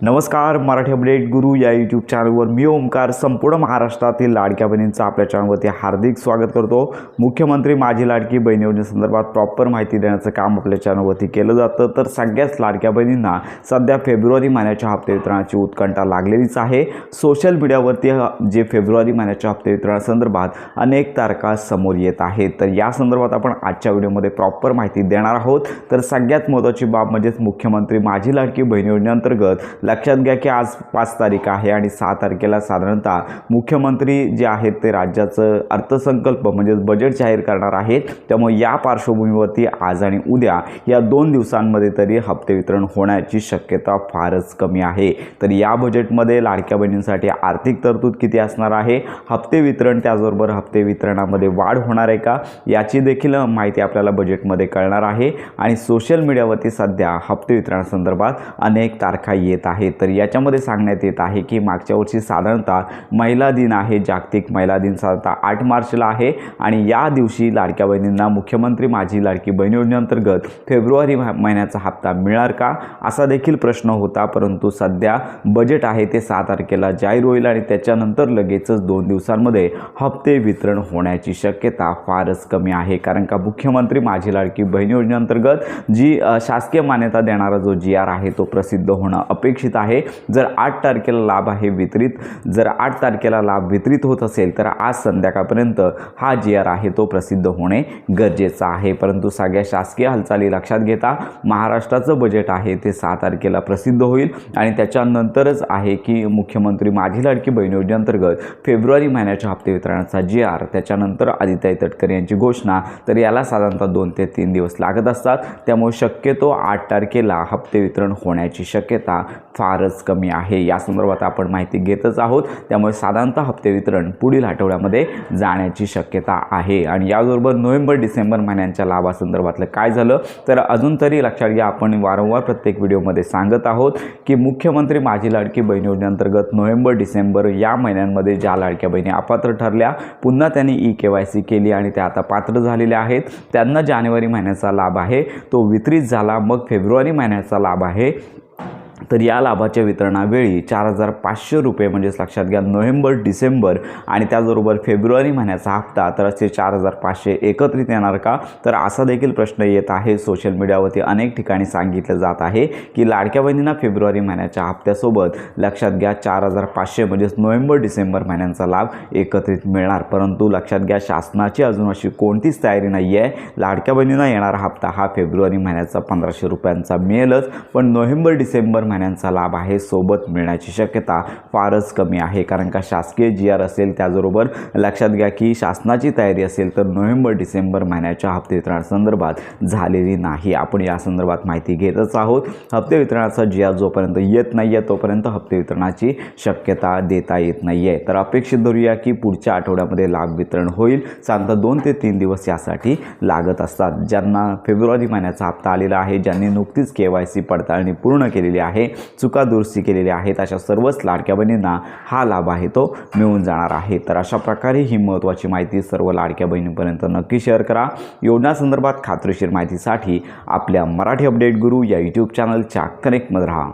नमस्कार, मराठी अपडेट गुरु या यूट्यूब चॅनलवर मी ओमकार संपूर्ण महाराष्ट्रातील लाडक्या बहिणींचं आपल्या चॅनलवरती हार्दिक स्वागत करतो। मुख्यमंत्री माझी लाडकी बहीण योजनेसंदर्भात प्रॉपर माहिती देण्याचं काम आपल्या चॅनलवरती केलं जातं। तर सगळ्याच लाडक्या बहिणींना सध्या फेब्रुवारी महिन्याच्या हप्ते वितरणाची उत्कंठा लागलेलीच आहे। सोशल मीडियावरती जे फेब्रुवारी महिन्याच्या हप्ते वितरणासंदर्भात अनेक तारखा समोर येत आहेत। तर या संदर्भात आपण आजच्या व्हिडिओमध्ये प्रॉपर माहिती देणार आहोत। तर सगळ्यात महत्त्वाची बाब म्हणजे मुख्यमंत्री माझी लाडकी बहीण योजनेअंतर्गत लक्षात घ्या की आज 5 तारीख आहे आणि 6 तारखेला साधारणतः मुख्यमंत्री जे आहेत ते राज्याचं अर्थसंकल्प म्हणजे बजेट जाहीर करणार आहेत। त्यामुळे या पार्श्वभूमीवरती आज आणि उद्या या 2 दिवसांमध्ये तरी हप्ते वितरण होण्याची शक्यता फारच कमी आहे। तर या बजेटमध्ये लाडक्या बहिणींसाठी आर्थिक तरतूद किती असणार आहे, हप्ते वितरण त्याचबरोबर हप्ते वितरणामध्ये वाढ होणार आहे का, याची देखील माहिती आपल्याला बजेटमध्ये कळणार आहे। आणि सोशल मीडियावरती सध्या हप्ते वितरणासंदर्भात अनेक तारखा येत आहेत। तर याच्यामध्ये सांगण्यात येत आहे की मागच्या वर्षी साधारणतः महिला दिन आहे, जागतिक महिला दिन साधारणतः 8 मार्चला आहे आणि या दिवशी लाडक्या बहिणींना मुख्यमंत्री माझी लाडकी बहीण योजनेअंतर्गत फेब्रुवारी महिन्याचा हप्ता मिळणार का असा देखील प्रश्न होता। परंतु सध्या बजेट आहे ते 6 तारखेला जाहीर होईल आणि त्याच्यानंतर लगेचच 2 दिवसांमध्ये हप्ते वितरण होण्याची शक्यता फारच कमी आहे। कारण का मुख्यमंत्री माझी लाडकी बहीण योजनेअंतर्गत जी शासकीय मान्यता देणारा जो GR आहे तो प्रसिद्ध होणं अपेक्षित आहे। जर 8 तारखेला लाभ वितरित होत असेल तर आज संध्याकाळपर्यंत हा GR आहे तो प्रसिद्ध होणे गरजेचं आहे। परंतु सगळ्या शासकीय हालचाली लक्षात घेता महाराष्ट्राचं बजेट आहे ते 6 तारखेला प्रसिद्ध होईल आणि त्याच्यानंतरच आहे की मुख्यमंत्री माझी लाडकी बहीण योजनेअंतर्गत फेब्रुवारी महिन्याच्या हप्ते वितरणाचा GR, त्याच्यानंतर आदित्य तटकरे यांची घोषणा। तर याला साधारणतः 2 ते 3 दिवस लागत असतात। त्यामुळे शक्यतो 8 तारखेला हप्ते वितरण होण्याची शक्यता फारच कमी आहे। या संदर्भात आपण माहिती घेतच आहोत। त्यामुळे साधारणतः हप्ते वितरण पुढील आठवड्यामध्ये जाण्याची शक्यता आहे। आणि याबरोबर नोव्हेंबर डिसेंबर महिन्यांच्या लाभासंदर्भातलं काय झालं तर अजून तरी लक्षात घ्या, आपण वारंवार प्रत्येक व्हिडिओमध्ये सांगत आहोत की मुख्यमंत्री माझी लाडकी बहीण योजनेअंतर्गत नोव्हेंबर डिसेंबर या महिन्यांमध्ये ज्या लाडक्या बहिणी अपात्र ठरल्या, पुन्हा त्यांनी EKYC केली आणि त्या आता पात्र झालेल्या आहेत, त्यांना जानेवारी महिन्याचा लाभ आहे तो वितरित झाला। मग फेब्रुवारी महिन्याचा लाभ आहे तर या लाभाच्या वितरणावेळी 4,500 रुपये म्हणजेच लक्षात घ्या नोव्हेंबर डिसेंबर आणि त्याचबरोबर फेब्रुवारी महिन्याचा हप्ता तर असे 4,500 एकत्रित येणार का, तर असा देखील प्रश्न येत आहे। सोशल मीडियावरती अनेक ठिकाणी सांगितलं जात आहे की लाडक्या बहिणींना फेब्रुवारी महिन्याच्या हप्त्यासोबत लक्षात घ्या 4,500 म्हणजेच नोव्हेंबर डिसेंबर महिन्यांचा लाभ एकत्रित मिळणार। परंतु लक्षात घ्या शासनाची अजून अशी कोणतीच तयारी नाही आहे। लाडक्या बहिणींना येणारा हप्ता हा फेब्रुवारी महिन्याचा 1,500 रुपयांचा मिळेलच, पण नोव्हेंबर डिसेंबर महिन्यांचा लाभ आहे सोबत मिळण्याची शक्यता फारच कमी आहे। कारण का शासकीय GR असेल, त्याचबरोबर लक्षात घ्या की शासनाची तयारी असेल तर नोव्हेंबर डिसेंबर महिन्याच्या हप्ते वितरणासंदर्भात झालेली नाही। आपण या संदर्भात माहिती घेतच आहोत। हप्ते वितरणाचा GR जोपर्यंत येत नाही आहे तोपर्यंत हप्ते वितरणाची शक्यता देता येत नाही आहे। तर अपेक्षित धरूया की पुढच्या आठवड्यामध्ये लाभ वितरण होईल। साधारणतः 2 ते 3 दिवस यासाठी लागत असतात। ज्यांना फेब्रुवारी महिन्याचा हप्ता आलेला आहे, ज्यांनी नुकतीच KYC पडताळणी पूर्ण केलेली आहे, चुका दुरुस्ती केलेल्या आहेत, अशा सर्वच लाडक्या बहिणींना हा लाभ आहे तो मिळून जाणार आहे। तर अशा प्रकारे ही महत्त्वाची माहिती सर्व लाडक्या बहिणींपर्यंत नक्की शेअर करा। योजनासंदर्भात खात्रीशीर माहितीसाठी आपल्या मराठी अपडेट गुरु या यूट्यूब चॅनलच्या कनेक्टमध्ये राहा।